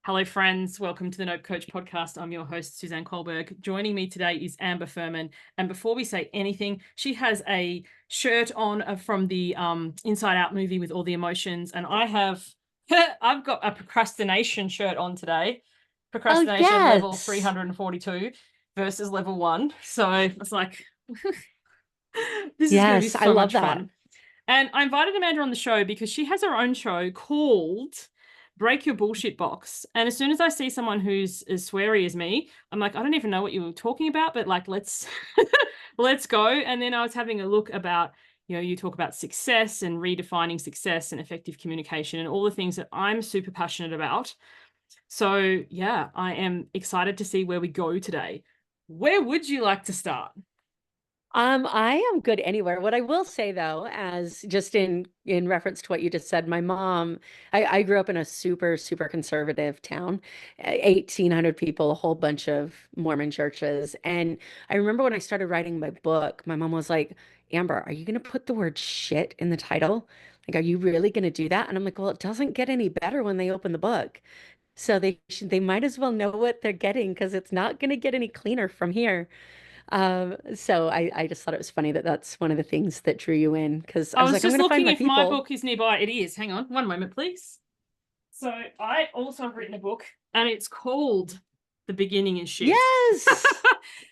Hello, friends. Welcome to the Nope Coach podcast. I'm your host, Suzanne Kohlberg. Joining me today is Amber Fuhriman. And before we say anything, she has a shirt on from the Inside Out movie with all the emotions. And I've got a procrastination shirt on today. Oh, Procrastination level yes. 342 versus level 1. So it's like, this is going to be Yes, I so love much that. fun. And I invited Amanda on the show because she has her own show called Break Your Bullshit Box. And as soon as I see someone who's as sweary as me, I'm like, I don't even know what you were talking about, but like, let's let's go. And then I was having a look about, you talk about success and redefining success and effective communication and all the things that I'm super passionate about. So yeah, I am excited to see where we go today. Where would you like to start? I am good anywhere. What I will say though, as just in reference to what you just said, my mom, I grew up in a super conservative town, 1,800 people, a whole bunch of Mormon churches. And I remember when I started writing my book, my mom was like, Amber, are you going to put the word shit in the title? Like, are you really going to do that? And I'm like, well, it doesn't get any better when they open the book. So they might as well know what they're getting because it's not going to get any cleaner from here. So I just thought it was funny that that's one of the things that drew you in because I I was was like, I'm just going to find looking my if my people. book is nearby. It is. Hang on, one moment, please. So I also have written a book, and it's called The Beginning is Shit. Yes.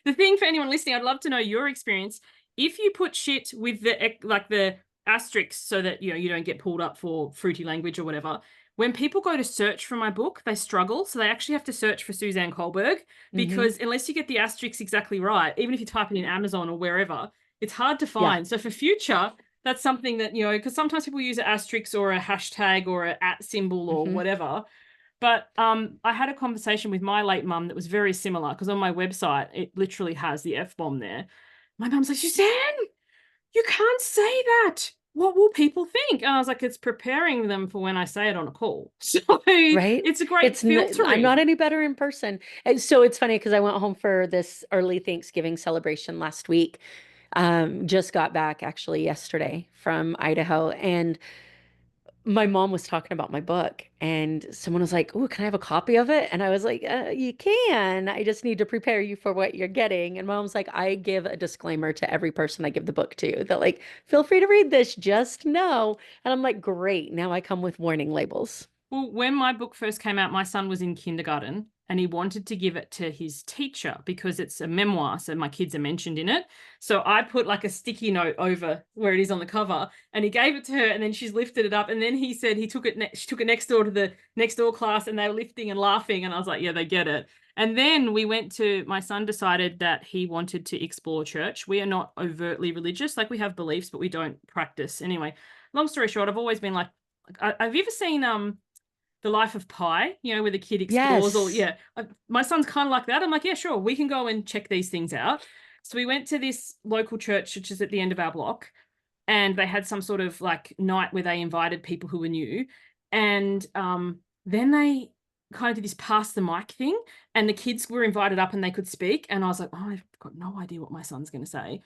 The thing for anyone listening, I'd love to know your experience. If you put shit with the asterisks so that you don't get pulled up for fruity language or whatever. When people go to search for my book, they struggle. So they actually have to search for Suzanne Kohlberg Hmm. because unless you get the asterisks exactly right, even if you type it in Amazon or wherever, it's hard to Yeah. find. So for future, that's something that, because sometimes people use an asterisk or a hashtag or an at symbol or Hmm. whatever. But I had a conversation with my late mum that was very similar because on my website, it literally has the F bomb there. My mum's like, Suzanne, you can't say that. What will people think? And I was like, it's preparing them for when I say it on a call. So Right. it's a great I'm not filtering. any better in person. And so it's funny because I went home for this early Thanksgiving celebration last week. Just got back actually yesterday from Idaho, and my mom was talking about my book and someone was like, "Oh, can I have a copy of it?" And I was like, "You can. I just need to prepare you for what you're getting." And mom's like, "I give a disclaimer to every person I give the book to that like, feel free to read this, just know." And I'm like, "Great. Now I come with warning labels." Well, when my book first came out, my son was in kindergarten and he wanted to give it to his teacher because it's a memoir. So my kids are mentioned in it. So I put like a sticky note over where it is on the cover and he gave it to her and then she's lifted it up. And then he said she took it next door to the next door class and they were lifting and laughing. And I was like, yeah, they get it. And then my son decided that he wanted to explore church. We are not overtly religious. Like we have beliefs, but we don't practice. Anyway, long story short, I've always been like, have you ever seen the Life of Pi, where the kid explores all, Yes. yeah. My son's kind of like that. I'm like, yeah, sure, we can go and check these things out. So we went to this local church, which is at the end of our block, and they had some sort of like night where they invited people who were new. And then they kind of did this pass the mic thing, and the kids were invited up and they could speak. And I was like, oh, I've got no idea what my son's going to say.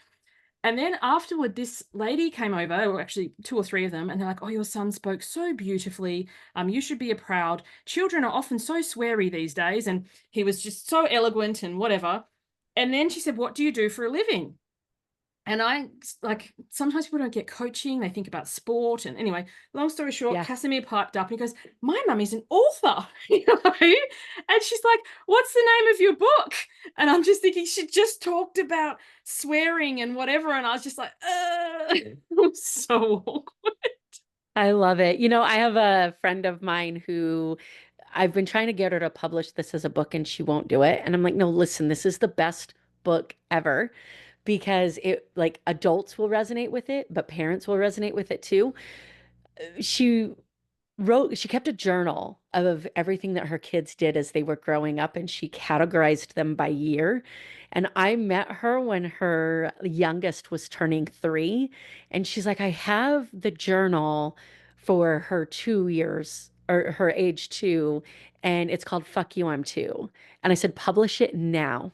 And then afterward, this lady came over, or actually two or three of them, and they're like, "Oh, your son spoke so beautifully. You should be a proud. Children are often so sweary these days." And he was just so eloquent and whatever. And then she said, "What do you do for a living?" And I like sometimes people don't get coaching, they think about sport. And anyway, long story short, Yeah. Casimir piped up and he goes, my mum is an author, And she's like, what's the name of your book? And I'm just thinking, she just talked about swearing and whatever. And I was just like, I'm so awkward. I love it. You know, I have a friend of mine who I've been trying to get her to publish this as a book and she won't do it. And I'm like, no, listen, this is the best book ever because it like adults will resonate with it, but parents will resonate with it too. She she kept a journal of everything that her kids did as they were growing up and she categorized them by year. And I met her when her youngest was turning 3. And she's like, I have the journal for her 2 years or her age 2. And it's called Fuck You, I'm 2. And I said, publish it now.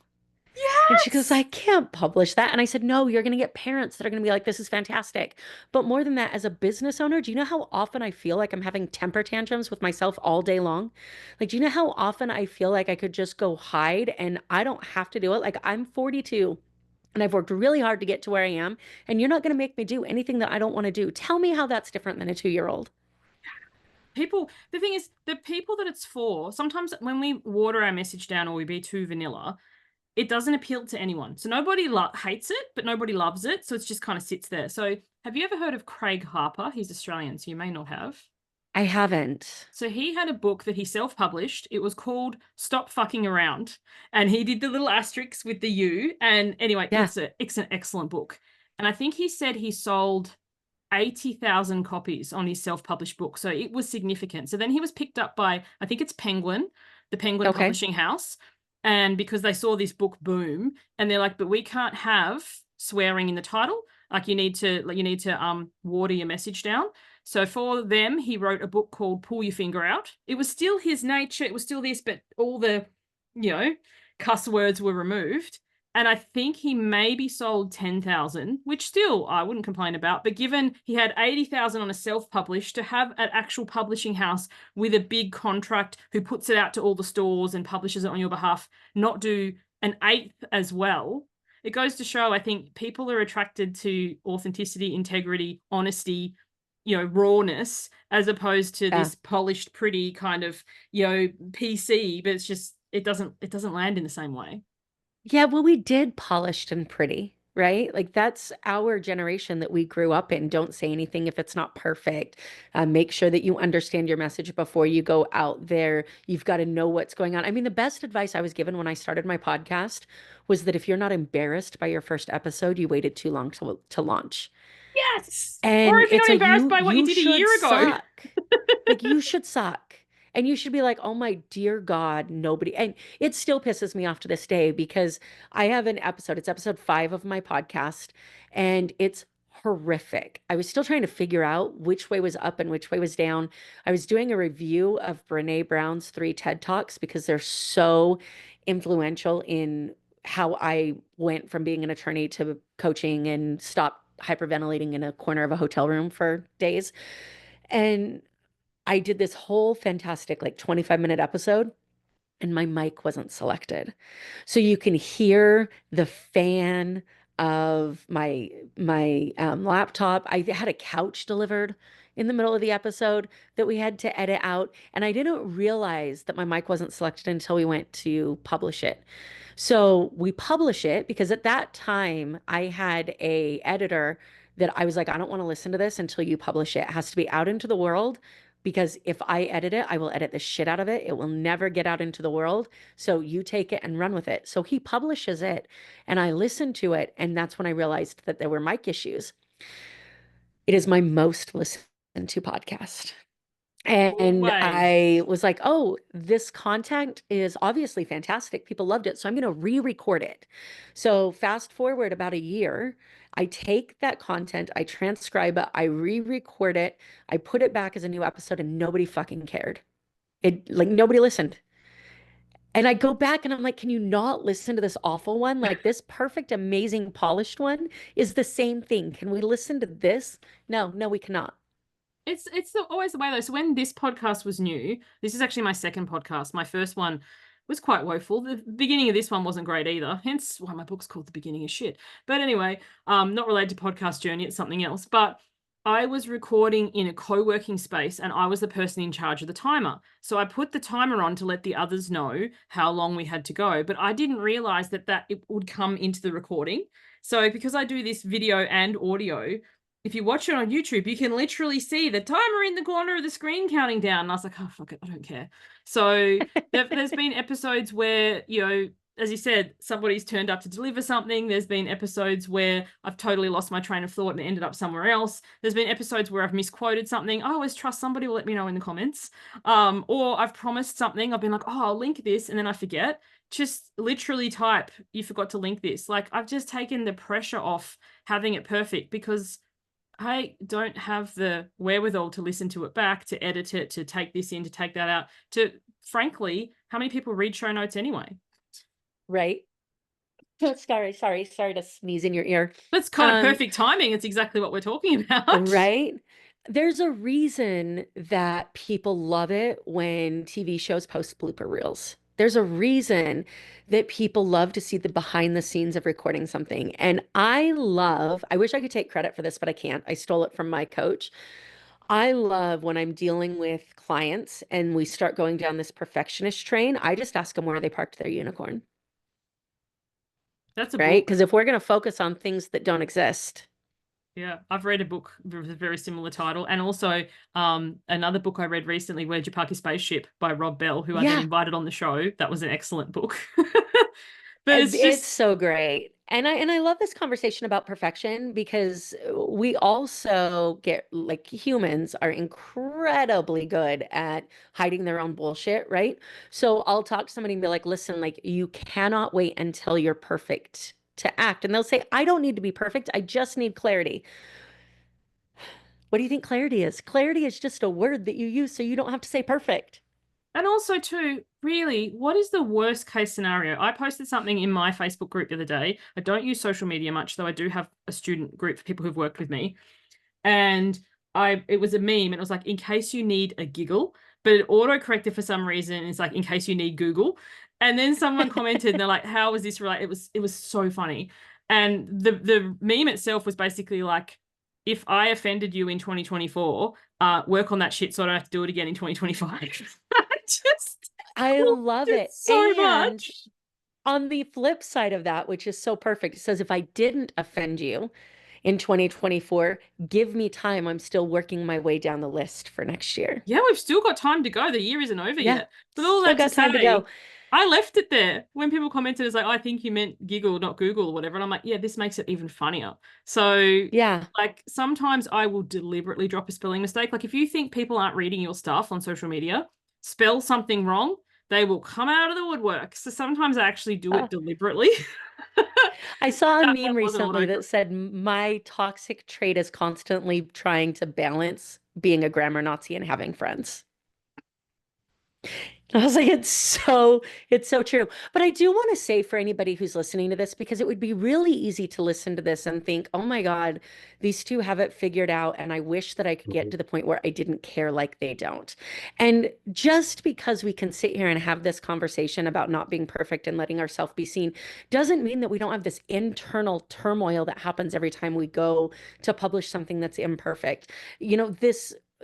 And she goes, I can't publish that. And I said, no, you're going to get parents that are going to be like, this is fantastic. But more than that, as a business owner, do you know how often I feel like I'm having temper tantrums with myself all day long? Like, do you know how often I feel like I could just go hide and I don't have to do it? Like, I'm 42 and I've worked really hard to get to where I am, and you're not going to make me do anything that I don't want to do. Tell me how that's different than a 2-year-old. People, the thing is, the people that it's for, sometimes when we water our message down or we be too vanilla, it doesn't appeal to anyone. So nobody hates it, but nobody loves it. So it just kind of sits there. So have you ever heard of Craig Harper? He's Australian, so you may not have. I haven't. So he had a book that he self-published. It was called Stop Fucking Around. And he did the little asterisks with the U. And anyway, Yeah. it's an excellent book. And I think he said he sold 80,000 copies on his self-published book. So it was significant. So then he was picked up by, I think it's Penguin, the Penguin Okay. Publishing House. And because they saw this book boom, and they're like, but we can't have swearing in the title. Like you need to water your message down. So for them, he wrote a book called Pull Your Finger Out. It was still his nature. It was still this, but all the, cuss words were removed. And I think he maybe sold 10,000, which still I wouldn't complain about. But given he had 80,000 on a self-published, to have an actual publishing house with a big contract who puts it out to all the stores and publishes it on your behalf, not do an eighth as well, it goes to show, I think people are attracted to authenticity, integrity, honesty, rawness, as opposed to this polished, pretty kind of, PC, but it's just, it doesn't land in the same way. Yeah, well, we did polished and pretty, right? Like that's our generation that we grew up in. Don't say anything if it's not perfect. Make sure that you understand your message before you go out there. You've got to know what's going on. I mean, the best advice I was given when I started my podcast was that if you're not embarrassed by your first episode, you waited too long to launch. Yes. Or And if you're it's not a embarrassed by what you you did a should year ago. suck. Like you should suck. And you should be like, oh my dear God, nobody. And it still pisses me off to this day because I have an episode, it's episode 5 of my podcast, and it's horrific. I was still trying to figure out which way was up and which way was down. I was doing a review of Brene Brown's 3 TED Talks because they're so influential in how I went from being an attorney to coaching and stopped hyperventilating in a corner of a hotel room for days. And I did this whole fantastic, like 25-minute episode, and my mic wasn't selected. So you can hear the fan of my laptop. I had a couch delivered in the middle of the episode that we had to edit out, and I didn't realize that my mic wasn't selected until we went to publish it. So we publish it because at that time I had a editor that I was like, I don't want to listen to this until you publish it. It has to be out into the world because if I edit it, I will edit the shit out of it. It will never get out into the world. So you take it and run with it. So he publishes it and I listened to it. And that's when I realized that there were mic issues. It is my most listened to podcast. And Always. I was like, oh, this content is obviously fantastic. People loved it. So I'm going to re-record it. So fast forward about a year, I take that content, I transcribe it, I re-record it, I put it back as a new episode, and nobody fucking cared. It like nobody listened. And I go back and I'm like, can you not listen to this awful one? Like this perfect, amazing, polished one is the same thing. Can we listen to this? No, no, we cannot. It's always the way though. So when this podcast was new, this is actually my second podcast. My first one was quite woeful. The beginning of this one wasn't great either. Hence why my book's called The Beginning is Shit. But anyway, not related to podcast journey, it's something else. But I was recording in a co-working space and I was the person in charge of the timer. So I put the timer on to let the others know how long we had to go. But I didn't realize that it would come into the recording. So because I do this video and audio, if you watch it on YouTube, you can literally see the timer in the corner of the screen counting down. And I was like, oh, fuck it, I don't care. So there's been episodes where, as you said, somebody's turned up to deliver something. There's been episodes where I've totally lost my train of thought and ended up somewhere else. There's been episodes where I've misquoted something. I always trust somebody will let me know in the comments. Or I've promised something. I've been like, oh, I'll link this. And then I forget. Just literally type, you forgot to link this. Like I've just taken the pressure off having it perfect because I don't have the wherewithal to listen to it back, to edit it, to take this in, to take that out, frankly, how many people read show notes anyway? Right. Sorry to sneeze in your ear. That's kind of perfect timing. It's exactly what we're talking about. Right? There's a reason that people love it when TV shows post blooper reels. There's a reason that people love to see the behind the scenes of recording something. And I wish I could take credit for this, but I can't. I stole it from my coach. I love when I'm dealing with clients and we start going down this perfectionist train. I just ask them where they parked their unicorn, That's a right? book. Because if we're going to focus on things that don't exist, Yeah, I've read a book with a very similar title, and also another book I read recently, Where'd You Park Your Spaceship by Rob Bell, who I then yeah, invited on the show. That was an excellent book. But it's it's just, so great. And I love this conversation about perfection because we also get like humans are incredibly good at hiding their own bullshit, right? So I'll talk to somebody and be like, listen, like you cannot wait until you're perfect to act. And they'll say, I don't need to be perfect. I just need clarity. What do you think clarity is? Clarity is just a word that you use so you don't have to say perfect. and also too, really, what is the worst case scenario? I posted something in my Facebook group the other day. I don't use social media much, though I do have a student group for people who've worked with me. And it was a meme, and it was like, in case you need a giggle, but it auto-corrected for some reason. It's like, in case you need Google. And then someone commented and they're like, how was this related? It was so funny. And the meme itself was basically like, if I offended you in 2024, work on that shit so I don't have to do it again in 2025. I just I loved love it it. so And much. on the flip side of that, which is so perfect, it says, if I didn't offend you in 2024, give me time. I'm still working my way down the list for next year. Yeah, we've still got time to go. The year isn't over Yeah, yet. But all still that to got time to go. say, I left it there. When people commented, it's like, I think you meant giggle, not Google or whatever. And I'm like, yeah, this makes it even funnier. So, Yeah. like, sometimes I will deliberately drop a spelling mistake. Like, if you think people aren't reading your stuff on social media, spell something wrong, they will come out of the woodwork. So sometimes I actually do Uh, it deliberately. I saw a That meme one wasn't recently that autocorrect. said, my toxic trait is constantly trying to balance being a grammar Nazi and having friends. I was like, it's so true. But I do want to say for anybody who's listening to this, because it would be really easy to listen to this and think, oh my God, these two have it figured out. And I wish that I could get to the point where I didn't care like they don't. And just because we can sit here and have this conversation about not being perfect and letting ourselves be seen doesn't mean that we don't have this internal turmoil that happens every time we go to publish something that's imperfect.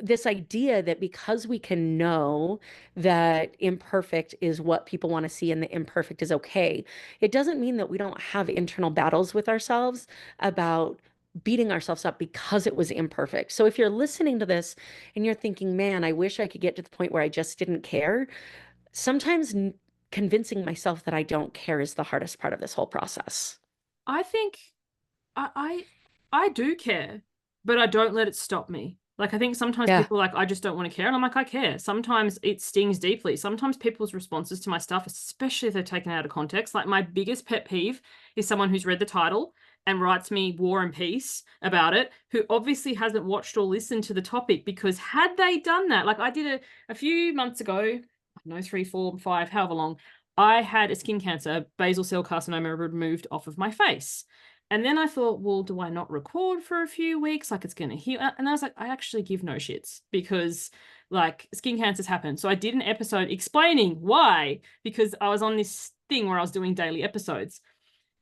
This idea that because we can know that imperfect is what people want to see and the imperfect is okay. It doesn't mean that we don't have internal battles with ourselves about beating ourselves up because it was imperfect. So if you're listening to this and you're thinking, man, I wish I could get to the point where I just didn't care, sometimes convincing myself that I don't care is the hardest part of this whole process. I think I do care, but I don't let it stop me. Like, I think sometimes Yeah. people are like, I just don't want to care. And I'm like, I care. Sometimes it stings deeply. Sometimes people's responses to my stuff, especially if they're taken out of context, like my biggest pet peeve is someone who's read the title and writes me War and Peace about it, who obviously hasn't watched or listened to the topic, because had they done that, like I did a few months ago, I don't know, 3, 4, 5, however long, I had a skin cancer, basal cell carcinoma removed off of my face. And then I thought, well, do I not record for a few weeks? Like, it's going to heal. And I was like, I actually give no shits, because like skin cancers happen. So I did an episode explaining why, because I was on this thing where I was doing daily episodes.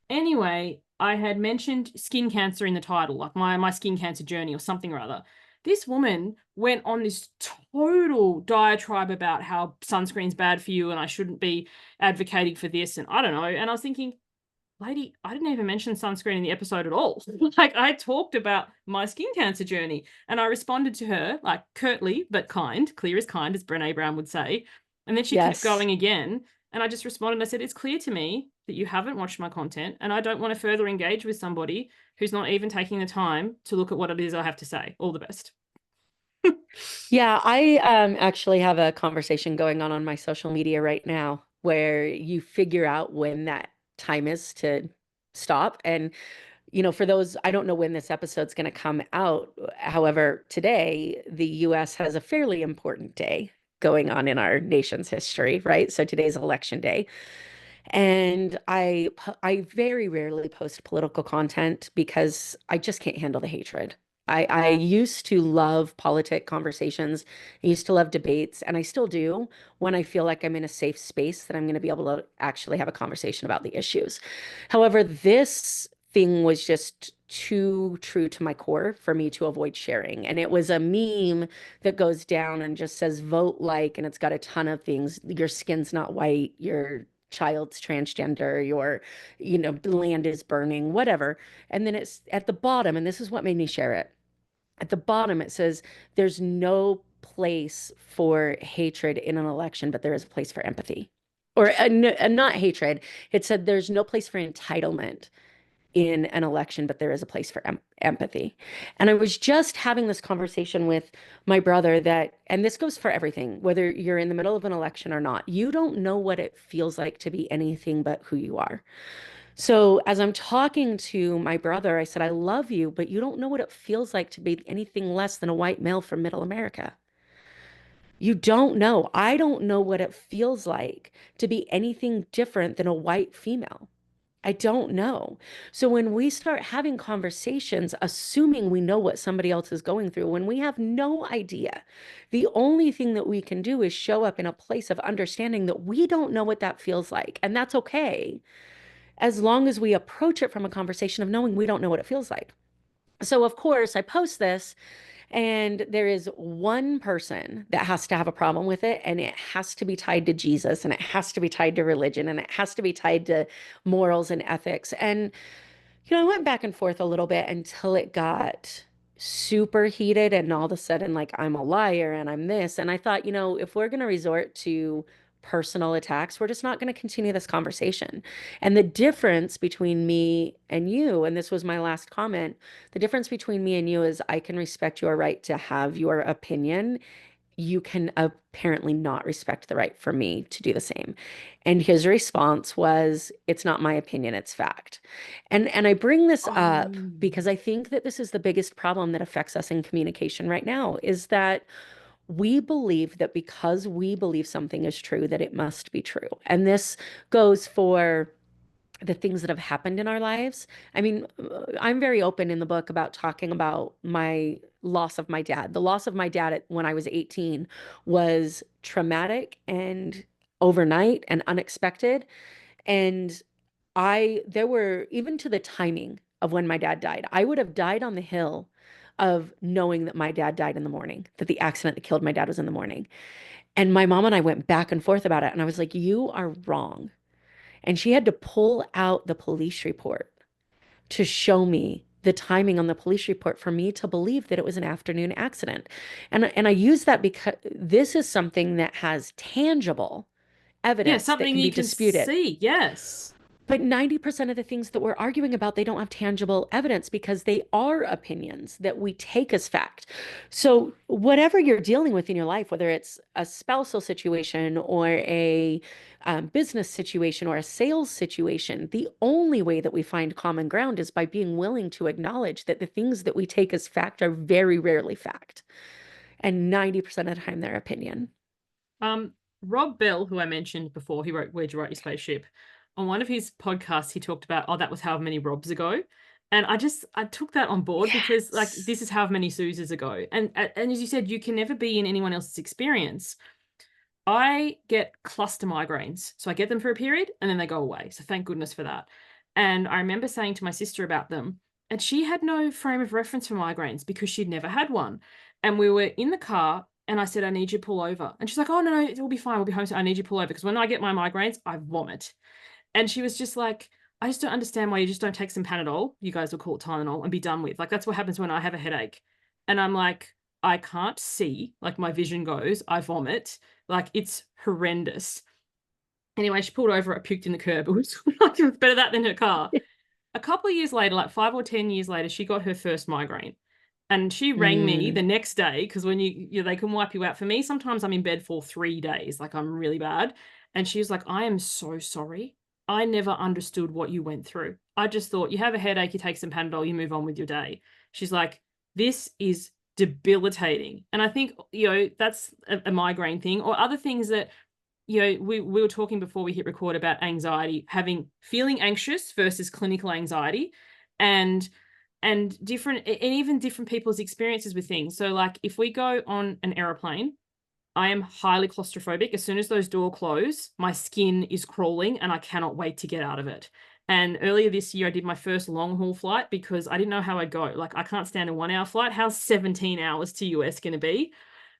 Anyway, I had mentioned skin cancer in the title, like my skin cancer journey or something or other. This woman went on this total diatribe about how sunscreen's bad for you and I shouldn't be advocating for this. And I don't know. And I was thinking, lady, I didn't even mention sunscreen in the episode at all. Like, I talked about my skin cancer journey, and I responded to her like curtly but kind, clear as kind, as Brene Brown would say. And then she kept Yes. going again, and I just responded and I said, it's clear to me that you haven't watched my content, and I don't want to further engage with somebody who's not even taking the time to look at what it is I have to say. All the best. Yeah, I actually have a conversation going on my social media right now where you figure out when that time is to stop. And, for those, I don't know when this episode's going to come out. However, today, the US has a fairly important day going on in our nation's history, right? So today's election day. And I very rarely post political content because I just can't handle the hatred. I used to love politic conversations. I used to love debates, and I still do when I feel like I'm in a safe space that I'm going to be able to actually have a conversation about the issues. However, this thing was just too true to my core for me to avoid sharing. And it was a meme that goes down and just says vote like, and it's got a ton of things. Your skin's not white, your child's transgender, your, the land is burning, whatever. And then it's at the bottom, and this is what made me share it. At the bottom, it says, there's no place for hatred in an election, but there is a place for empathy. Or not hatred. It said there's no place for entitlement in an election, but there is a place for empathy. And I was just having this conversation with my brother that, and this goes for everything, whether you're in the middle of an election or not, you don't know what it feels like to be anything but who you are. So as I'm talking to my brother, I said, I love you, but you don't know what it feels like to be anything less than a white male from middle America. You don't know. I don't know what it feels like to be anything different than a white female. I don't know. So when we start having conversations, assuming we know what somebody else is going through, when we have no idea, the only thing that we can do is show up in a place of understanding that we don't know what that feels like. And that's okay, as long as we approach it from a conversation of knowing we don't know what it feels like. So, of course, I post this, and there is one person that has to have a problem with it, and it has to be tied to Jesus, and it has to be tied to religion, and it has to be tied to morals and ethics. And, I went back and forth a little bit until it got super heated, and all of a sudden, like, I'm a liar and I'm this. And I thought, if we're going to resort to personal attacks, we're just not going to continue this conversation. And the difference between me and you, and this was my last comment, the difference between me and you is I can respect your right to have your opinion. You can apparently not respect the right for me to do the same. And his response was, it's not my opinion, it's fact. And I bring this up because I think that this is the biggest problem that affects us in communication right now, is that we believe that because we believe something is true, that it must be true. And this goes for the things that have happened in our lives. I mean, I'm very open in the book about talking about my loss of my dad. The loss of my dad when I was 18 was traumatic and overnight and unexpected. And there were, even to the timing of when my dad died, I would have died on the hill of knowing that my dad died in the morning, that the accident that killed my dad was in the morning. And my mom and I went back and forth about it. And I was like, you are wrong. And she had to pull out the police report to show me the timing on the police report for me to believe that it was an afternoon accident. And I use that because this is something that has tangible Yeah, evidence that something can be you can disputed. see. Yes. But 90% of the things that we're arguing about, they don't have tangible evidence because they are opinions that we take as fact. So whatever you're dealing with in your life, whether it's a spousal situation or a business situation or a sales situation, the only way that we find common ground is by being willing to acknowledge that the things that we take as fact are very rarely fact. And 90% of the time, they're opinion. Rob Bell, who I mentioned before, he wrote Where'd You Write Your Spaceship? On one of his podcasts, he talked about, that was how many Robs ago. And I took that on board because this is how many Susas ago. And as you said, you can never be in anyone else's experience. I get cluster migraines. So I get them for a period and then they go away. So thank goodness for that. And I remember saying to my sister about them, and she had no frame of reference for migraines because she'd never had one. And we were in the car and I said, I need you to pull over. And she's like, oh, no, it'll be fine. We'll be home. So I need you to pull over because when I get my migraines, I vomit. And she was just like, I just don't understand why you just don't take some Panadol. You guys will call it Tylenol and be done with. Like, that's what happens when I have a headache. And I'm like, I can't see. Like, my vision goes. I vomit. Like, it's horrendous. Anyway, she pulled over. I puked in the curb. It was better that than her car. A couple of years later, like 5 or 10 years later, she got her first migraine. And she rang me the next day because when they can wipe you out. For me, sometimes I'm in bed for 3 days. Like, I'm really bad. And she was like, I am so sorry. I never understood what you went through. I just thought you have a headache, you take some Panadol, you move on with your day. She's like, this is debilitating. And I think, that's a migraine thing, or other things that we were talking before we hit record about anxiety, feeling anxious versus clinical anxiety, and different, and even different people's experiences with things. So like if we go on an aeroplane, I am highly claustrophobic. As soon as those doors close, my skin is crawling and I cannot wait to get out of it. And earlier this year, I did my first long haul flight because I didn't know how I'd go. Like, I can't stand a 1 hour flight. How's 17 hours to US going to be?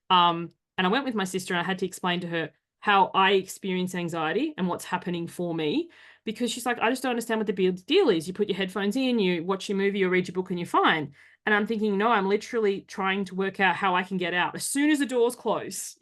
And I went with my sister and I had to explain to her how I experience anxiety and what's happening for me, because she's like, I just don't understand what the big deal is. You put your headphones in, you watch your movie or read your book and you're fine. And I'm thinking, no, I'm literally trying to work out how I can get out as soon as the doors close,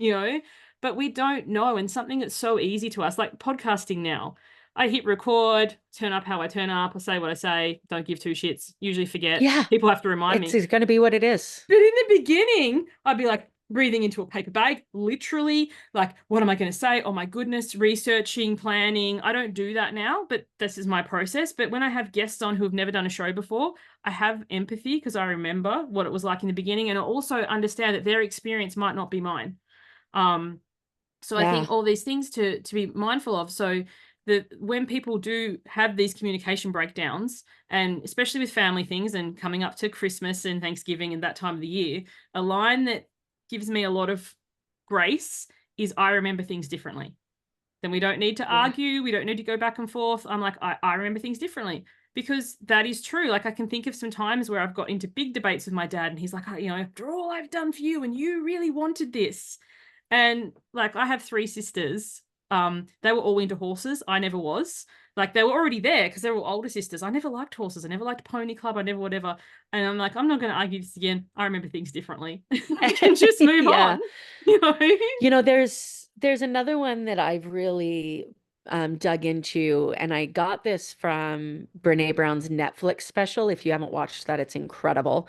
but we don't know. And something that's so easy to us, like podcasting now, I hit record, turn up how I turn up, I say what I say, don't give two shits, usually forget. Yeah. People have to remind me. It's going to be what it is. But in the beginning, I'd be like breathing into a paper bag, literally, like, what am I going to say? Oh my goodness, researching, planning. I don't do that now, but this is my process. But when I have guests on who have never done a show before, I have empathy because I remember what it was like in the beginning. And I also understand that their experience might not be mine. So I think all these things to be mindful of. So that when people do have these communication breakdowns, and especially with family things and coming up to Christmas and Thanksgiving and that time of the year, a line that gives me a lot of grace is, I remember things differently. Then we don't need to argue. We don't need to go back and forth. I'm like, I remember things differently, because that is true. Like, I can think of some times where I've got into big debates with my dad and he's like, after all I've done for you and you really wanted this. And like, I have 3 sisters. They were all into horses. I never was. Like, they were already there because they were all older sisters. I never liked horses. I never liked pony club. I never whatever. And I'm like, I'm not going to argue this again. I remember things differently. I can just move on. There's another one that I've really dug into, and I got this from Brene Brown's Netflix special. If you haven't watched that, it's incredible.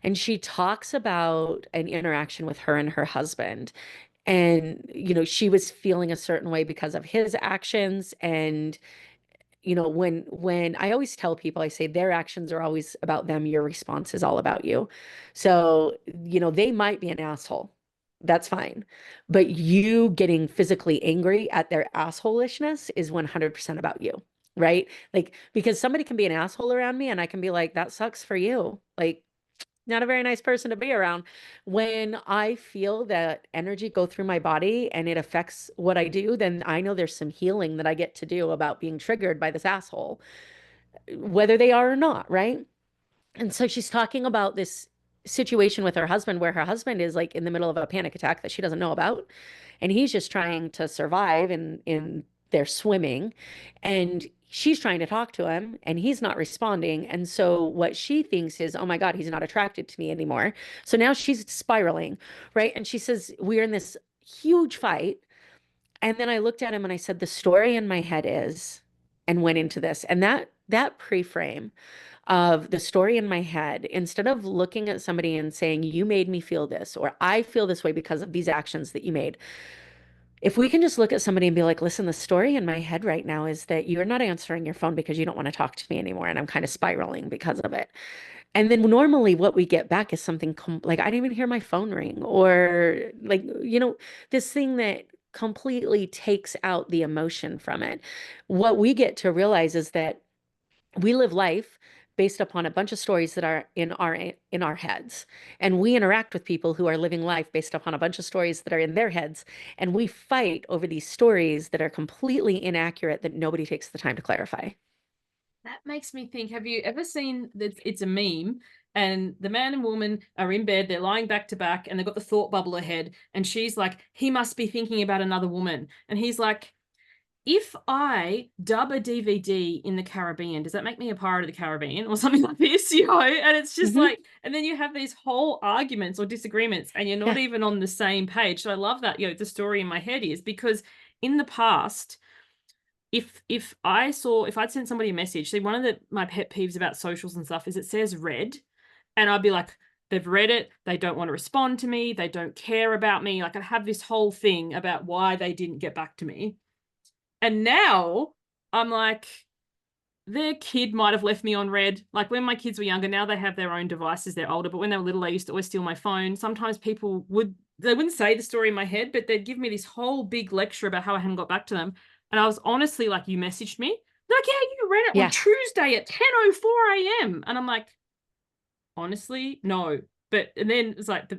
And she talks about an interaction with her and her husband. And, she was feeling a certain way because of his actions. And, when I always tell people, I say their actions are always about them, your response is all about you. So, they might be an asshole. That's fine. But you getting physically angry at their assholishness is 100% about you, right? Like, because somebody can be an asshole around me and I can be like, that sucks for you. Like, not a very nice person to be around. When I feel that energy go through my body and it affects what I do, then I know there's some healing that I get to do about being triggered by this asshole, whether they are or not, right? And so she's talking about this situation with her husband where her husband is like in the middle of a panic attack that she doesn't know about. And he's just trying to survive in their swimming. And she's trying to talk to him and he's not responding. And so what she thinks is, oh my God, he's not attracted to me anymore. So now she's spiraling, right? And she says, we're in this huge fight. And then I looked at him and I said, the story in my head is, and went into this. And that pre-frame of the story in my head, instead of looking at somebody and saying, you made me feel this, or I feel this way because of these actions that you made. If we can just look at somebody and be like, listen, the story in my head right now is that you're not answering your phone because you don't want to talk to me anymore. And I'm kind of spiraling because of it. And then normally what we get back is something like, I didn't even hear my phone ring, or like, this thing that completely takes out the emotion from it. What we get to realize is that we live life based upon a bunch of stories that are in our heads, and we interact with people who are living life based upon a bunch of stories that are in their heads, and we fight over these stories that are completely inaccurate that nobody takes the time to clarify. That makes me think, have you ever seen that it's a meme and the man and woman are in bed, they're lying back to back and they've got the thought bubble ahead, and she's like, he must be thinking about another woman, and he's like, if I dub a DVD in the Caribbean, does that make me a pirate of the Caribbean or something like this? And it's just like, and then you have these whole arguments or disagreements and you're not even on the same page. So I love that, the story in my head is because in the past, if I'd sent somebody a message, see, one of my pet peeves about socials and stuff is it says read, and I'd be like, they've read it, they don't want to respond to me, they don't care about me. Like, I have this whole thing about why they didn't get back to me. And now I'm like, their kid might have left me on red. Like, when my kids were younger, now they have their own devices, they're older, but when they were little, they used to always steal my phone. Sometimes people would they wouldn't say the story in my head, but they'd give me this whole big lecture about how I hadn't got back to them. And I was honestly like, you messaged me? They're like, yeah, you read it on Yeah. Tuesday at 10:04 a.m. And I'm like, honestly, no. But and then it's like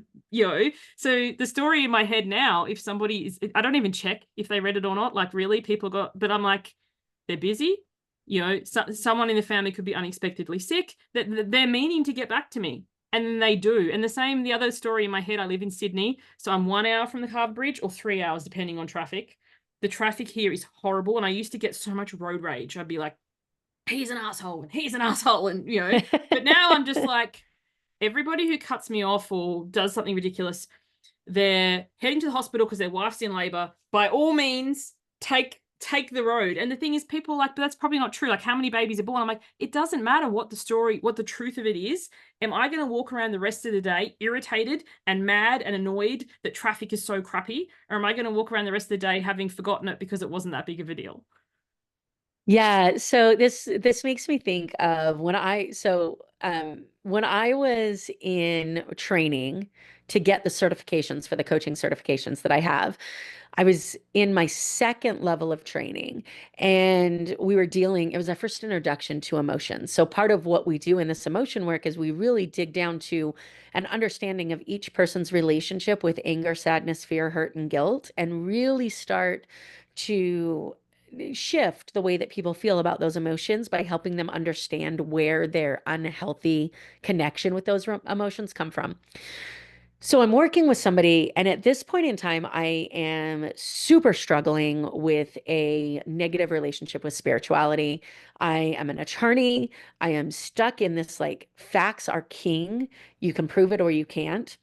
so the story in my head now, if somebody is, I don't even check if they read it or not. Like, really, people got, but I'm like, they're busy. Someone in the family could be unexpectedly sick. That they're meaning to get back to me. And then they do. And the other story in my head, I live in Sydney. So I'm 1 hour from the Harbour Bridge or 3 hours, depending on traffic. The traffic here is horrible. And I used to get so much road rage. I'd be like, he's an asshole and he's an asshole. And, but now I'm just like, everybody who cuts me off or does something ridiculous, they're heading to the hospital because their wife's in labor. By all means, take the road. And the thing is, people are like, but that's probably not true. Like, how many babies are born? I'm like, it doesn't matter what the truth of it is. Am I going to walk around the rest of the day irritated and mad and annoyed that traffic is so crappy? Or am I going to walk around the rest of the day having forgotten it because it wasn't that big of a deal? Yeah, so this makes me think of when I was in training to get the certifications for the coaching certifications that I have. I was in my second level of training, and it was our first introduction to emotions. So part of what we do in this emotion work is we really dig down to an understanding of each person's relationship with anger, sadness, fear, hurt, and guilt, and really start to shift the way that people feel about those emotions by helping them understand where their unhealthy connection with those emotions come from. So I'm working with somebody, and at this point in time, I am super struggling with a negative relationship with spirituality. I am an attorney. I am stuck in this like facts are king. You can prove it or you can't,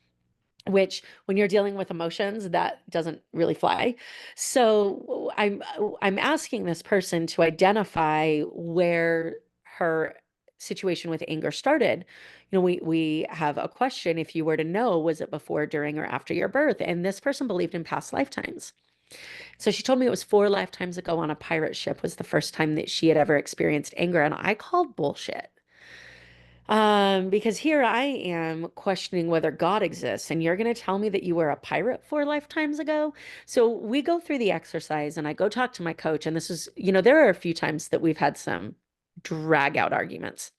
which when you're dealing with emotions, that doesn't really fly. So I'm asking this person to identify where her situation with anger started. We have a question. If you were to know, was it before, during, or after your birth? And this person believed in past lifetimes. So she told me it was 4 lifetimes ago on a pirate ship was the first time that she had ever experienced anger. And I called bullshit. Because here I am questioning whether God exists, and you're going to tell me that you were a pirate 4 lifetimes ago. So we go through the exercise, and I go talk to my coach. And this is, there are a few times that we've had some drag out arguments.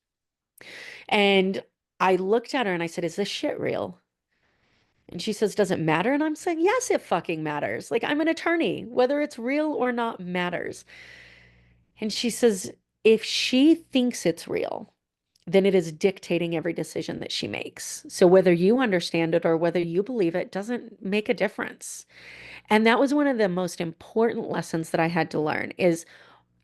And I looked at her and I said, "Is this shit real?" And she says, "Does it matter?" And I'm saying, "Yes, it fucking matters. Like, I'm an attorney. Whether it's real or not matters." And she says, "If she thinks it's real, then it is dictating every decision that she makes. So whether you understand it or whether you believe it doesn't make a difference." And that was one of the most important lessons that I had to learn is,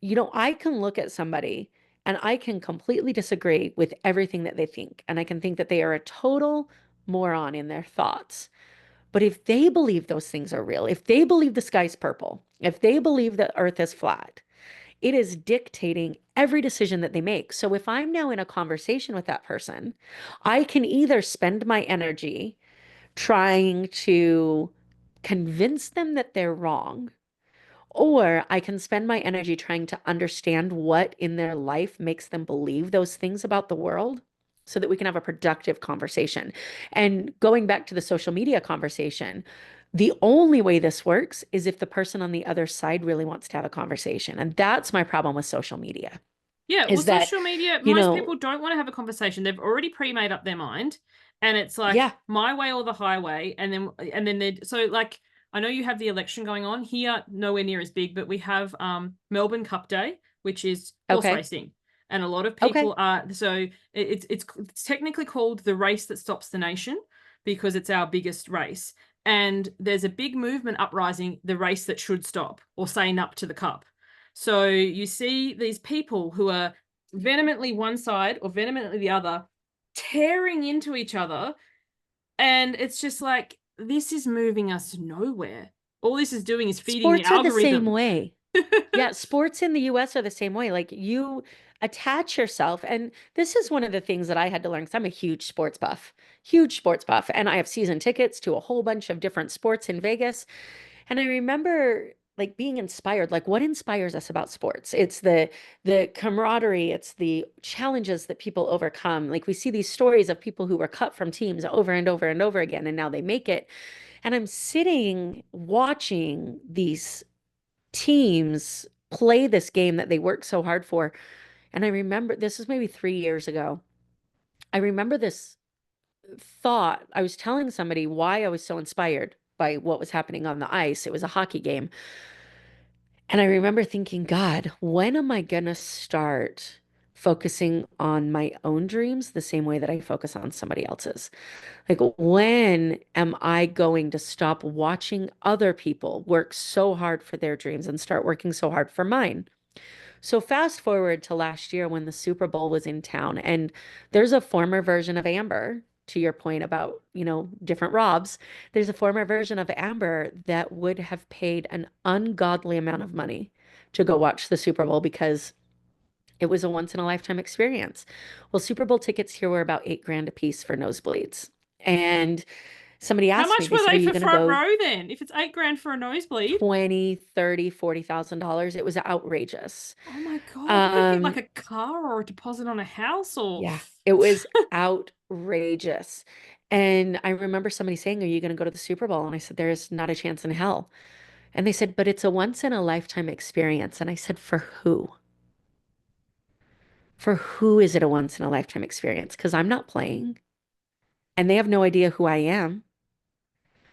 I can look at somebody and I can completely disagree with everything that they think. And I can think that they are a total moron in their thoughts. But if they believe those things are real, if they believe the sky's purple, if they believe the earth is flat, it is dictating every decision that they make. So if I'm now in a conversation with that person, I can either spend my energy trying to convince them that they're wrong, or I can spend my energy trying to understand what in their life makes them believe those things about the world so that we can have a productive conversation. And going back to the social media conversation, the only way this works is if the person on the other side really wants to have a conversation. And that's my problem with social media, Yeah, well, is that, social media, most people don't want to have a conversation. They've already pre-made up their mind, and it's like yeah, my way or the highway. And then they so like I know you have the election going on here, nowhere near as big, but we have Melbourne Cup Day, which is horse okay, racing. And a lot of okay. people are it's technically called the race that stops the nation because it's our biggest race. And there's a big movement uprising, the race that should stop or saying up to the cup. So you see these people who are vehemently one side or vehemently the other, tearing into each other. And it's just like, this is moving us nowhere. All this is doing is feeding the Sports are the same algorithm. way. Yeah, sports in the US are the same way. Like, you attach yourself. And this is one of the things that I had to learn because I'm a huge sports buff. And I have season tickets to a whole bunch of different sports in Vegas. And I remember like being inspired, like what inspires us about sports? It's the camaraderie, it's the challenges that people overcome. Like, we see these stories of people who were cut from teams over and over and over again, and now they make it. And I'm sitting watching these teams play this game that they worked so hard for. And I remember this was maybe 3 years ago. I remember this thought. I was telling somebody why I was so inspired by what was happening on the ice. It was a hockey game. And I remember thinking, God, when am I going to start focusing on my own dreams the same way that I focus on somebody else's? Like, when am I going to stop watching other people work so hard for their dreams and start working so hard for mine? So fast forward to last year when the Super Bowl was in town, and there's a former version of Amber, to your point about, different Robs. There's a former version of Amber that would have paid an ungodly amount of money to go watch the Super Bowl because it was a once in a lifetime experience. Well, Super Bowl tickets here were about 8 grand a piece for nosebleeds. And somebody How asked me, much they were said, are they you for going to front go row then? If it's 8 grand for a nosebleed? 20, 30, $40,000? It was outrageous. Oh my God. You could get like Um, a car or a deposit on a house or Yeah, it was outrageous. And I remember somebody saying, are you going to go to the Super Bowl? And I said, there is not a chance in hell. And they said, but it's a once in a lifetime experience. And I said, for who? For who is it a once in a lifetime experience? Because I'm not playing and they have no idea who I am.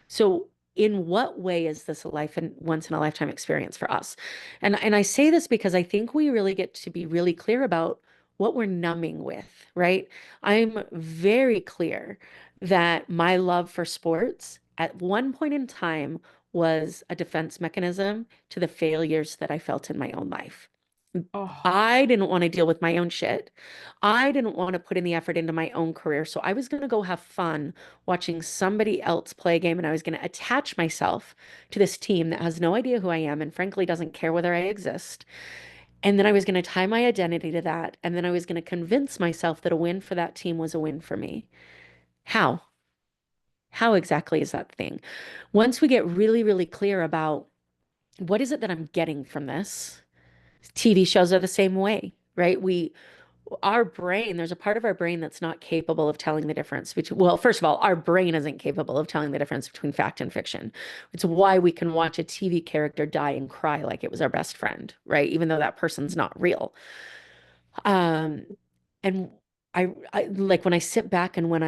So in what way is this a life and once in a lifetime experience for us? And I say this because I think we really get to be really clear about what we're numbing with, right? I'm very clear that my love for sports at one point in time was a defense mechanism to the failures that I felt in my own life. oh, I didn't want to deal with my own shit. I didn't want to put in the effort into my own career. So I was going to go have fun watching somebody else play a game, and I was going to attach myself to this team that has no idea who I am and frankly doesn't care whether I exist. And then I was going to tie my identity to that. And then I was going to convince myself that a win for that team was a win for me. How? How exactly is that thing? Once we get really, really clear about what is it that I'm getting from this, TV shows are the same way, right? Our brain, there's a part of our brain that's not capable of telling the difference between, well, first of all, our brain isn't capable of telling the difference between fact and fiction. It's why we can watch a TV character die and cry like it was our best friend, right? Even though that person's not real. Um, and I like when I sit back and when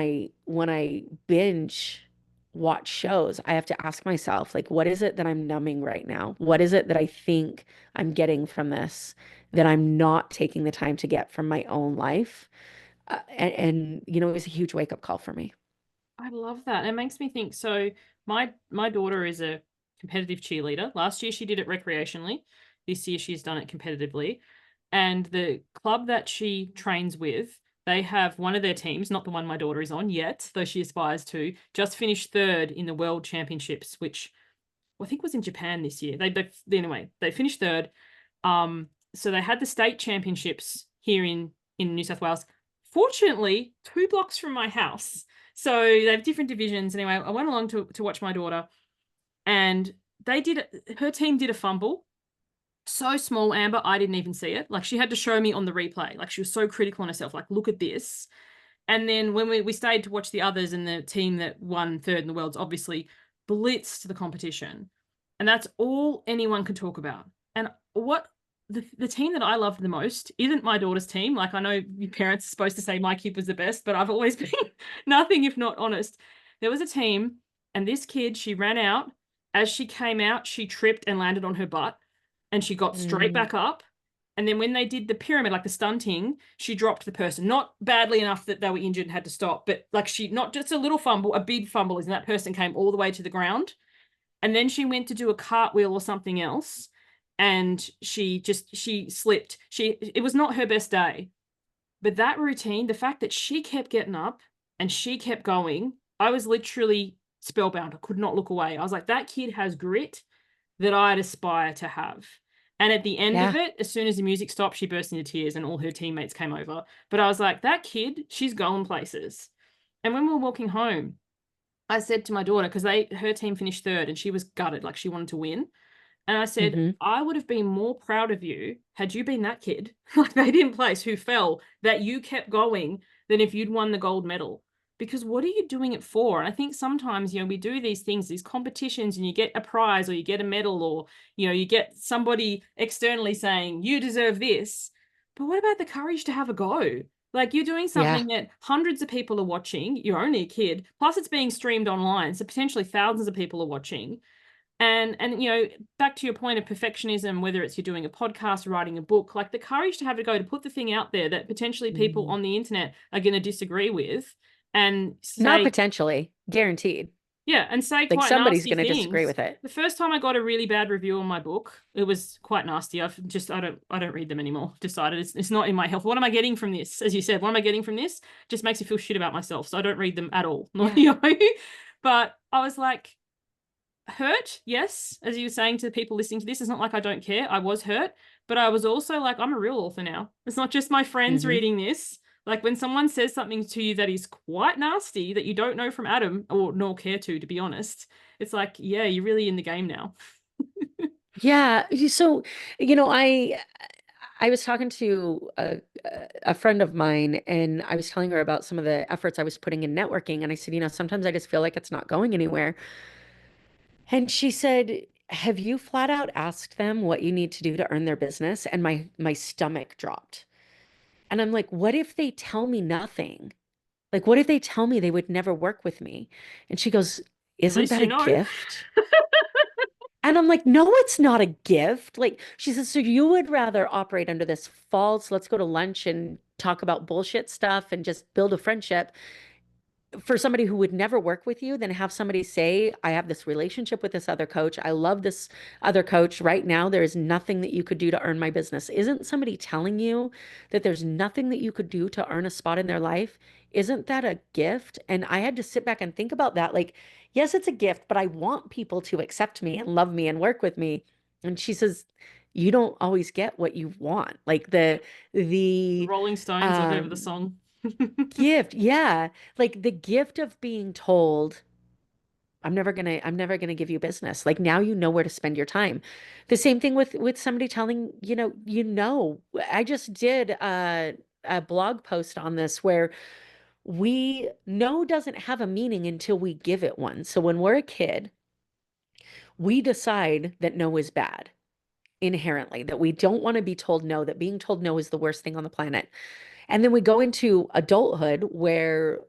I binge watch shows, I have to ask myself, like, what is it that I'm numbing right now? What is it that I think I'm getting from this that I'm not taking the time to get from my own life? And it was a huge wake up call for me. I love that. It makes me think. So my daughter is a competitive cheerleader. Last year she did it recreationally. This year she's done it competitively. And the club that she trains with, they have one of their teams, not the one my daughter is on yet, though she aspires to, just finished third in the World Championships, which I think was in Japan this year. Anyway, they finished third. So they had the state championships here in New South Wales. Fortunately, 2 blocks from my house. So they have different divisions. Anyway, I went along to watch my daughter, and her team did a fumble. So small, Amber, I didn't even see it. Like, she had to show me on the replay. Like, she was so critical on herself. Like, look at this. And then when we stayed to watch the others, and the team that won third in the world's obviously blitzed the competition. And that's all anyone can talk about. And what the team that I loved the most isn't my daughter's team. Like, I know your parents are supposed to say my kid was the best, but I've always been nothing if not honest. There was a team, and this kid, she ran out. As she came out, she tripped and landed on her butt, and she got straight Mm, back up. And then when they did the pyramid, like the stunting, she dropped the person. Not badly enough that they were injured and had to stop, but like, she, not just a little fumble, a big fumble, and that person came all the way to the ground. And then she went to do a cartwheel or something else, and she slipped. It was not her best day. But that routine, the fact that she kept getting up and she kept going, I was literally spellbound. I could not look away. I was like, that kid has grit that I'd aspire to have. And at the end of yeah. it, as soon as the music stopped, she burst into tears and all her teammates came over. But I was like, that kid, she's going places. And when we were walking home, I said to my daughter, because her team finished third and she was gutted, like she wanted to win. And I said, Hmm. I would have been more proud of you had you been that kid, like they didn't place, who fell, that you kept going, than if you'd won the gold medal. because what are you doing it for? And I think sometimes, we do these things, these competitions, and you get a prize or you get a medal, or, you get somebody externally saying you deserve this. But what about the courage to have a go? Like, you're doing Yeah. something that hundreds of people are watching. You're only a kid. Plus it's being streamed online. So potentially thousands of people are watching. And back to your point of perfectionism, whether it's you're doing a podcast, writing a book, like the courage to have to go to put the thing out there that potentially people on the internet are going to disagree with, and Not say, potentially, guaranteed. yeah, and say Like quite somebody's nasty going to disagree things. with it. The first time I got a really bad review on my book, it was quite nasty. I don't read them anymore. Decided it's not in my health. What am I getting from this? As you said, what am I getting from this? Just makes me feel shit about myself. So I don't read them at all. Yeah. But I was like, hurt, yes, as you were saying to the people listening to this, it's not like I don't care. I was hurt, but I was also like, I'm a real author now. It's not just my friends reading this. Like, when someone says something to you that is quite nasty that you don't know from Adam, or nor care to be honest, it's like, yeah, you're really in the game now. Yeah. So, I was talking to a friend of mine, and I was telling her about some of the efforts I was putting in networking. And I said, sometimes I just feel like it's not going anywhere. And she said, have you flat out asked them what you need to do to earn their business? And my stomach dropped. And I'm like, what if they tell me nothing? Like, what if they tell me they would never work with me? And she goes, At isn't least that you a know. gift? And I'm like, no, it's not a gift. Like, she says, so you would rather operate under this false, let's go to lunch and talk about bullshit stuff and just build a friendship for somebody who would never work with you than have somebody say, I have this relationship with this other coach. I love this other coach. Right now, there is nothing that you could do to earn my business. Isn't somebody telling you that there's nothing that you could do to earn a spot in their life? Isn't that a gift? And I had to sit back and think about that. Like, yes, it's a gift, but I want people to accept me and love me and work with me. And she says, you don't always get what you want. Like the Rolling Stones or whatever the um song. gift, yeah. Like the gift of being told, I'm never gonna give you business. Like now you know where to spend your time. The same thing with somebody telling, I just did a blog post on this where we no doesn't have a meaning until we give it one. So when we're a kid, we decide that no is bad inherently, that we don't want to be told no, that being told no is the worst thing on the planet. And then we go into adulthood where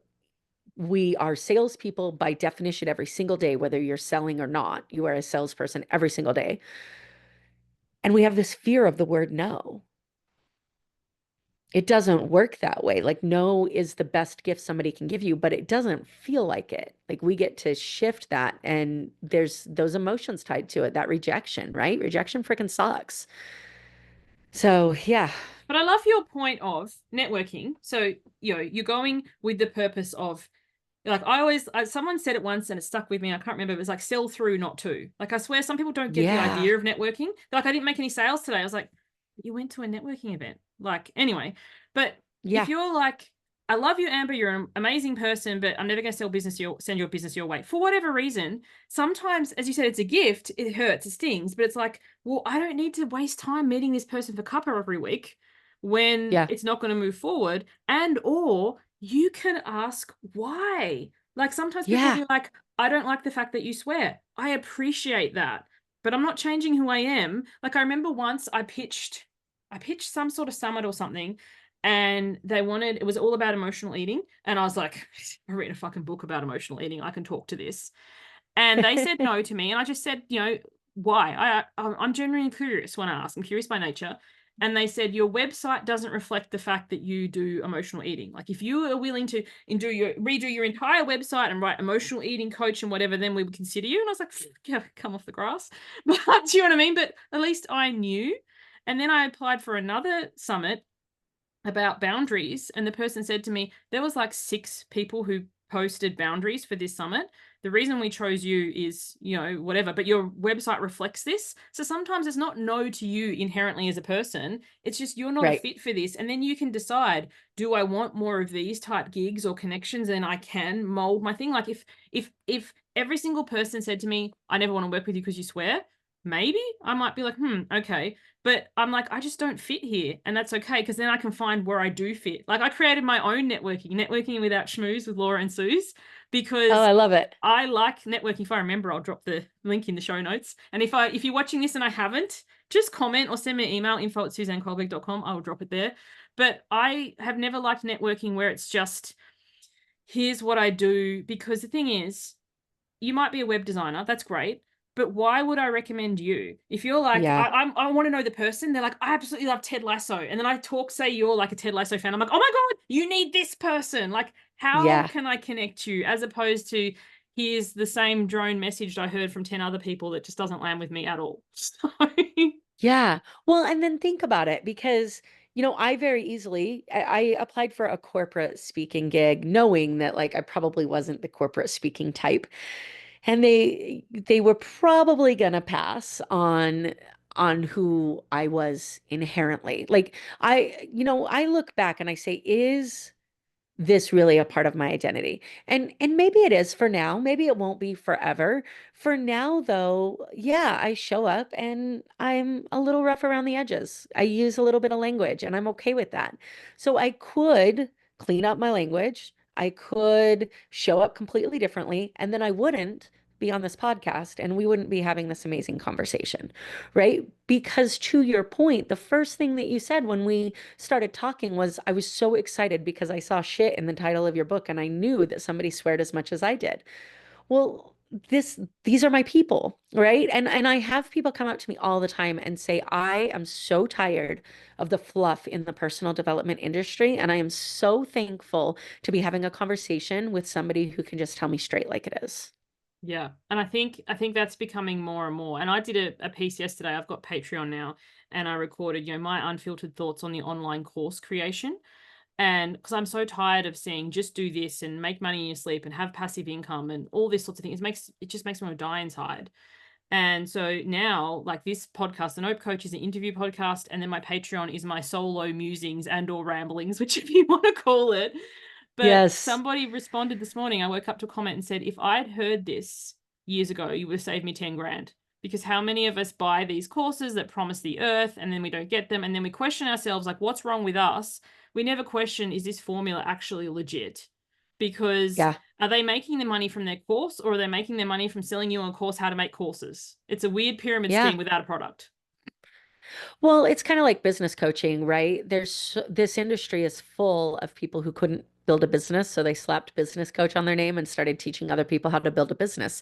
we are salespeople by definition every single day, whether you're selling or not. You are a salesperson every single day. And we have this fear of the word no. It doesn't work that way. Like, no is the best gift somebody can give you, but it doesn't feel like it. Like, we get to shift that, and there's those emotions tied to it, that rejection, right? Rejection freaking sucks. So, yeah. But I love your point of networking. So, you're going with the purpose of, like, someone said it once and it stuck with me. I can't remember. It was like, sell through, not to. Like, I swear some people don't get the Yeah. idea of networking. They're like, I didn't make any sales today. I was like, you went to a networking event. Like, anyway, but if Yeah. you're like, I love you, Amber, you're an amazing person, but I'm never going to send your business your way for whatever reason. Sometimes, as you said, it's a gift. It hurts, it stings, but it's like, well, I don't need to waste time meeting this person for cuppa every week when Yeah. it's not going to move forward. And or you can ask why. Like, sometimes people will Yeah. be like, I don't like the fact that you swear. I appreciate that, but I'm not changing who I am. Like, I remember once I pitched some sort of summit or something, and it was all about emotional eating. And I was like, I read a fucking book about emotional eating. I can talk to this. And they said no to me. And I just said, why? I'm genuinely curious when I ask. I'm curious by nature. And they said, your website doesn't reflect the fact that you do emotional eating. Like, if you are willing to redo your entire website and write emotional eating coach and whatever, then we would consider you. And I was like, yeah, come off the grass. But do you know what I mean? But at least I knew. And then I applied for another summit about boundaries, and the person said to me, there was like 6 people who posted boundaries for this summit. The reason we chose you is, whatever, but your website reflects this. So sometimes it's not no to you inherently as a person. It's just you're not a Right. fit for this. And then you can decide, do I want more of these type gigs or connections? And I can mold my thing. Like, if every single person said to me, I never want to work with you because you swear, maybe I might be like, okay. But I'm like, I just don't fit here. And that's okay, because then I can find where I do fit. Like I created my own networking without schmooze with Laura and Suze, Oh, because I love it. I like networking. If I remember, I'll drop the link in the show notes. And if you're watching this and I haven't, just comment or send me an email, info@suzannecolbeck.com. I will drop it there. But I have never liked networking where it's just, here's what I do. Because the thing is, you might be a web designer. That's great. But why would I recommend you? If you're like, Yeah. I want to know the person, they're like, I absolutely love Ted Lasso. And then I say you're like a Ted Lasso fan. I'm like, oh my God, you need this person. Like, how Yeah. can I connect you? As opposed to, here's the same drone message I heard from 10 other people that just doesn't land with me at all. So, Yeah. Well, and then think about it because, I very easily I applied for a corporate speaking gig knowing that like I probably wasn't the corporate speaking type. And they were probably gonna pass on who I was inherently. Like I look back and I say, is this really a part of my identity? And maybe it is for now, maybe it won't be forever. For now though, yeah, I show up and I'm a little rough around the edges. I use a little bit of language and I'm okay with that. So I could clean up my language. I could show up completely differently and then I wouldn't be on this podcast and we wouldn't be having this amazing conversation, right? Because to your point, the first thing that you said when we started talking was I was so excited because I saw shit in the title of your book and I knew that somebody sweared as much as I did. Well, these are my people, right? And I have people come up to me all the time and say, I am so tired of the fluff in the personal development industry. And I am so thankful to be having a conversation with somebody who can just tell me straight like it is. yeah. And I think that's becoming more and more. And I did a piece yesterday. I've got Patreon now, and I recorded, my unfiltered thoughts on the online course creation. And because I'm so tired of seeing just do this and make money in your sleep and have passive income and all this sorts of things, it just makes me want to die inside. And so now, like this podcast, the Nope Coach is an interview podcast, and then my Patreon is my solo musings and or ramblings, which if you want to call it. But Yes. somebody responded this morning. I woke up to a comment and said, if I'd heard this years ago, you would have saved me 10 grand. Because how many of us buy these courses that promise the earth and then we don't get them? And then we question ourselves, like, what's wrong with us? We never question, is this formula actually legit? Because Yeah. are they making their money from their course, or are they making their money from selling you a course how to make courses? It's a weird pyramid Yeah. scheme without a product. Well, it's kind of like business coaching, right? This industry is full of people who couldn't build a business, so they slapped business coach on their name and started teaching other people how to build a business.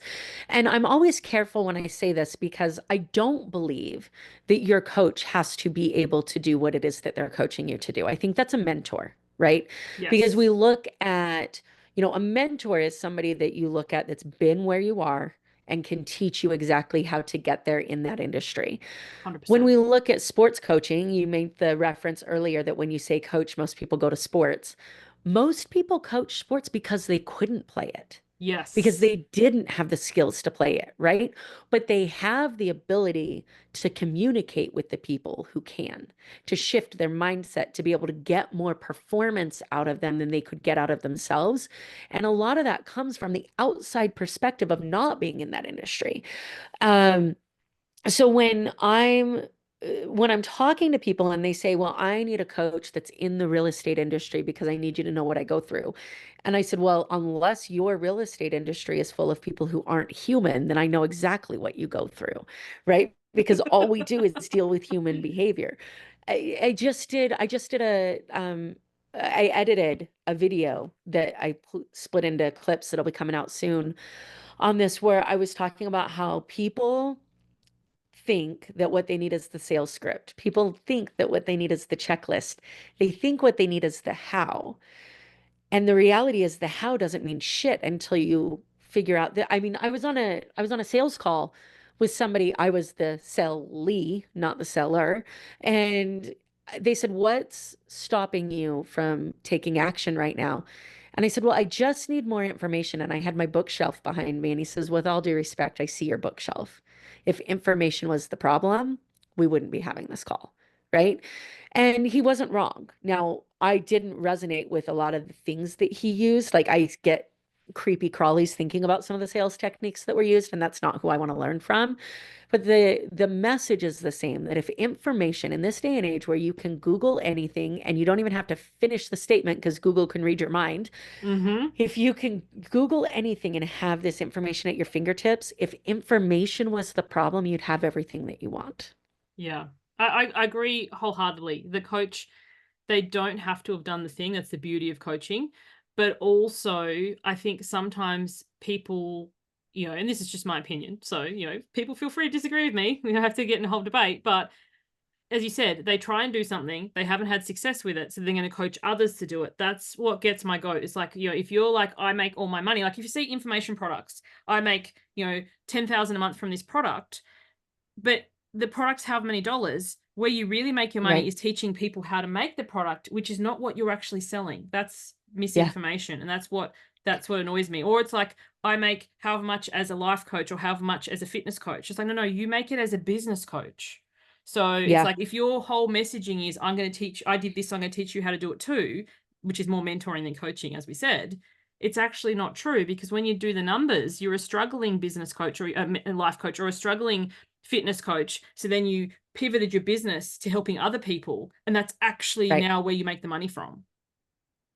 And I'm always careful when I say this because I don't believe that your coach has to be able to do what it is that they're coaching you to do. I think that's a mentor, right? Because we Yes, look at, a mentor is somebody that you look at that's been where you are and can teach you exactly how to get there in that industry. When 100%. we look at sports coaching, you made the reference earlier that when you say coach, most people go to sports. Most people coach sports because they couldn't play it, because Yes, they didn't have the skills to play it, right? But they have the ability to communicate with the people who can, to shift their mindset, to be able to get more performance out of them than they could get out of themselves. And a lot of that comes from the outside perspective of not being in that industry. Um, so when I'm talking to people and they say, "Well, I need a coach that's in the real estate industry because I need you to know what I go through." And I said, "Well, unless your real estate industry is full of people who aren't human, then I know exactly what you go through." Right? Because all we do is deal with human behavior. I edited a video that I split into clips that'll be coming out soon on this, where I was talking about how people think that what they need is the sales script. People think that what they need is the checklist. They think what they need is the how. And the reality is the how doesn't mean shit until you figure out that. I mean, I was on a sales call with somebody. I was the sellee, not the seller. And they said, "What's stopping you from taking action right now?" And I said, "Well, I just need more information." And I had my bookshelf behind me. And he says, "With all due respect, I see your bookshelf. If information was the problem, we wouldn't be having this call." Right. And he wasn't wrong. Now, I didn't resonate with a lot of the things that he used. Like I get creepy crawlies thinking about some of the sales techniques that were used, and that's not who I want to learn from. But the message is the same, that if information in this day and age where you can Google anything and you don't even have to finish the statement because Google can read your mind, Mm-hmm. if you can Google anything and have this information at your fingertips, if information was the problem, you'd have everything that you want. Yeah. I agree wholeheartedly. The coach, they don't have to have done the thing. That's the beauty of coaching. But also, I think sometimes people, and this is just my opinion. So, people feel free to disagree with me. We don't have to get in a whole debate. But as you said, they try and do something, they haven't had success with it, so they're going to coach others to do it. That's what gets my goat. It's like, if you're like, I make all my money, like if you see information products, I make, 10,000 a month from this product, but the product's how many dollars, where you really make your money Right. is teaching people how to make the product, which is not what you're actually selling. That's Yeah. misinformation. And that's what annoys me. Or it's like, I make however much as a life coach or however much as a fitness coach. It's like, no, you make it as a business coach. So it's Yeah. like, if your whole messaging is, I'm going to teach, I did this, I'm going to teach you how to do it too, which is more mentoring than coaching, as we said, it's actually not true, because when you do the numbers, you're a struggling business coach or a life coach or a struggling fitness coach. So then you pivoted your business to helping other people. And that's actually Right. now where you make the money from.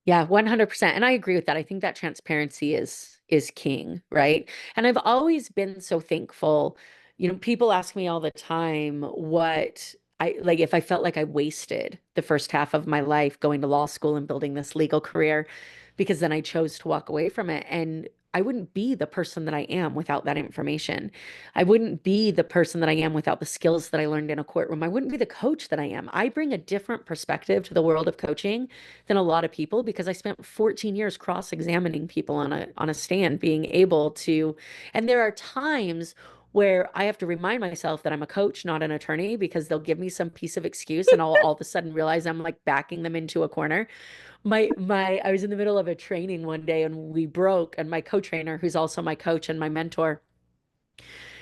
Yeah, 100%. And I agree with that. I think that transparency is king, right? And I've always been so thankful. People ask me all the time what I like, if I felt like I wasted the first half of my life going to law school and building this legal career, because then I chose to walk away from it. And I wouldn't be the person that I am without that information. I wouldn't be the person that I am without the skills that I learned in a courtroom. I wouldn't be the coach that I am. I bring a different perspective to the world of coaching than a lot of people, because I spent 14 years cross-examining people on a stand, being able to, and there are times where I have to remind myself that I'm a coach, not an attorney, because they'll give me some piece of excuse and I'll all of a sudden realize I'm like backing them into a corner. I was in the middle of a training one day and we broke, and my co-trainer, who's also my coach and my mentor,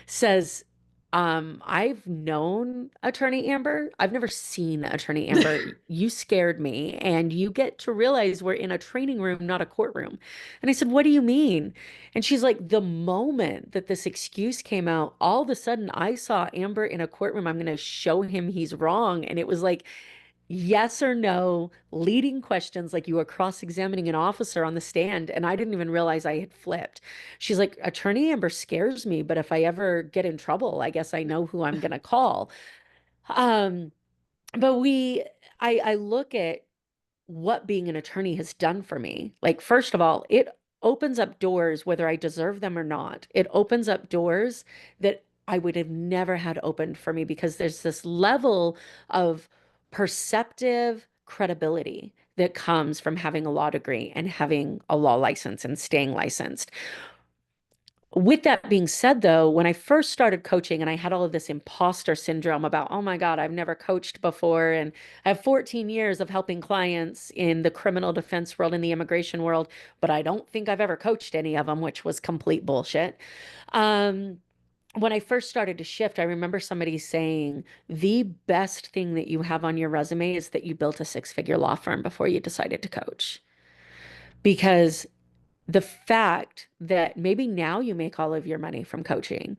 says, I've known Attorney Amber. I've never seen Attorney Amber. You scared me. And you get to realize we're in a training room, not a courtroom. And I said, what do you mean? And she's like, the moment that this excuse came out, all of a sudden I saw Amber in a courtroom. I'm going to show him he's wrong. And it was like, yes or no, leading questions like you were cross-examining an officer on the stand. And I didn't even realize I had flipped. She's like, Attorney Amber scares me, but if I ever get in trouble, I guess I know who I'm gonna call. Um, but I look at what being an attorney has done for me. Like, first of all, it opens up doors whether I deserve them or not. It opens up doors that I would have never had opened for me, because there's this level of perceptive credibility that comes from having a law degree and having a law license and staying licensed. With that being said, though, when I first started coaching and I had all of this imposter syndrome about, oh my God, I've never coached before. And I have 14 years of helping clients in the criminal defense world, in the immigration world, but I don't think I've ever coached any of them, which was complete bullshit. Um, when I first started to shift, I remember somebody saying, the best thing that you have on your resume is that you built a six-figure law firm before you decided to coach. Because the fact that maybe now you make all of your money from coaching,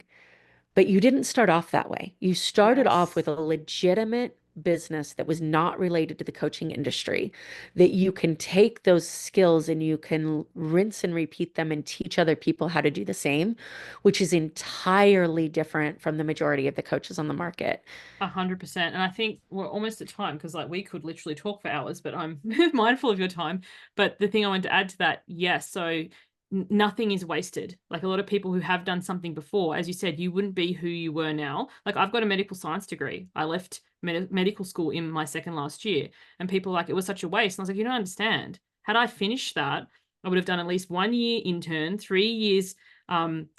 but you didn't start off that way. You started off with Yes. a legitimate business that was not related to the coaching industry, that you can take those skills and you can rinse and repeat them and teach other people how to do the same, which is entirely different from the majority of the coaches on the market. 100%. And I think we're almost at time, because like we could literally talk for hours, but I'm mindful of your time. But the thing I wanted to add to that, yes, so nothing is wasted. Like a lot of people who have done something before, as you said, you wouldn't be who you were now. Like I've got a medical science degree. I left medical school in my second last year, and people were like, it was such a waste. And I was like, you don't understand. Had I finished that, I would have done at least 1 year intern, 3 years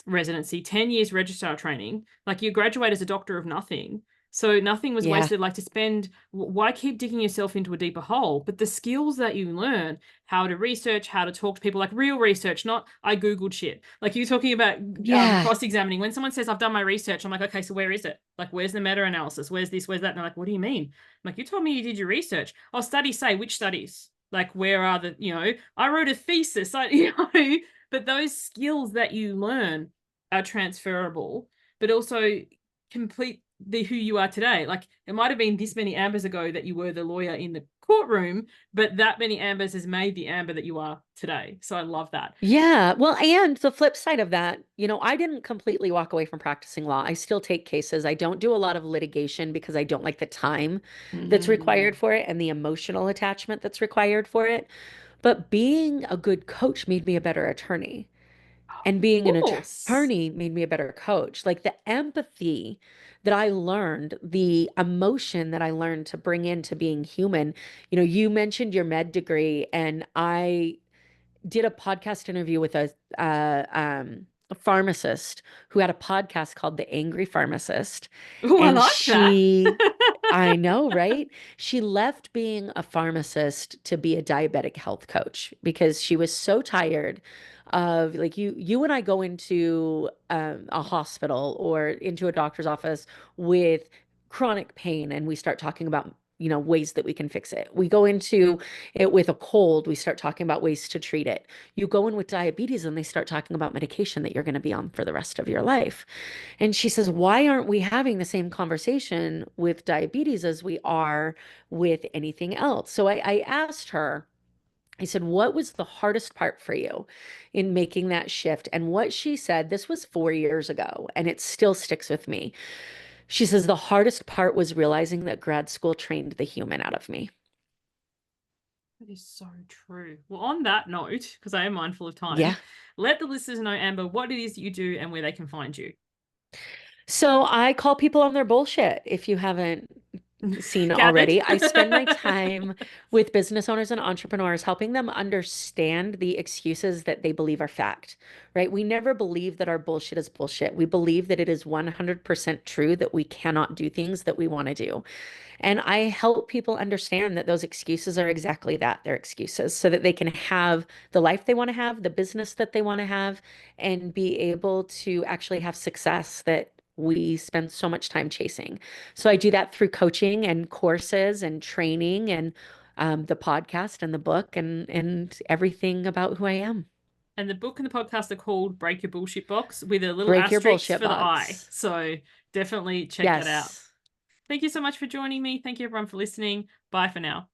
residency, 10 years registrar training. Like you graduate as a doctor of nothing. So nothing was Yeah. wasted. Like to spend, why keep digging yourself into a deeper hole? But the skills that you learn, how to research, how to talk to people, like real research, not I Googled shit. Like you talking about Yeah. cross-examining. When someone says, I've done my research, I'm like, okay, so where is it? Like, where's the meta-analysis? Where's this? Where's that? And they're like, what do you mean? I'm like, you told me you did your research. Oh, studies say, which studies? Like, where are the, I wrote a thesis. But those skills that you learn are transferable, but also complete who you are today. Like it might have been this many Ambers ago that you were the lawyer in the courtroom, but that many Ambers has made the Amber that you are today. So I love that. Yeah. Well, and the flip side of that, I didn't completely walk away from practicing law. I still take cases. I don't do a lot of litigation because I don't like the time that's required Mm. for it and the emotional attachment that's required for it. But being a good coach made me a better attorney. And Of being an course. attorney made me a better coach. Like the empathy that I learned, the emotion that I learned to bring into being human. You mentioned your med degree, and I did a podcast interview with a pharmacist who had a podcast called The Angry Pharmacist. Oh, I And like that. I know, right? She left being a pharmacist to be a diabetic health coach because she was so tired of like you and I go into a hospital or into a doctor's office with chronic pain and we start talking about ways that we can fix it. We go into it with a cold, we start talking about ways to treat it. You go in with diabetes and they start talking about medication that you're going to be on for the rest of your life. And she says, why aren't we having the same conversation with diabetes as we are with anything else? So I asked her, I said, what was the hardest part for you in making that shift? And what she said, this was 4 years ago, and it still sticks with me. She says, the hardest part was realizing that grad school trained the human out of me. That is so true. Well, on that note, because I am mindful of Yeah. time, let the listeners know, Amber, what it is that you do and where they can find you. So I call people on their bullshit if you haven't seen Gathered. already. I spend my time with business owners and entrepreneurs, helping them understand the excuses that they believe are fact, right? We never believe that our bullshit is bullshit. We believe that it is 100% true that we cannot do things that we want to do. And I help people understand that those excuses are exactly that, they're excuses, so that they can have the life they want to have, the business that they want to have, and be able to actually have success that we spend so much time chasing. So I do that through coaching and courses and training and the podcast and the book and everything about who I am. And the book and the podcast are called Break Your Bullshit Box with a little Break your asterisk bullshit for the I. box. So definitely check that out. Yes. Thank you so much for joining me. Thank you everyone for listening. Bye for now.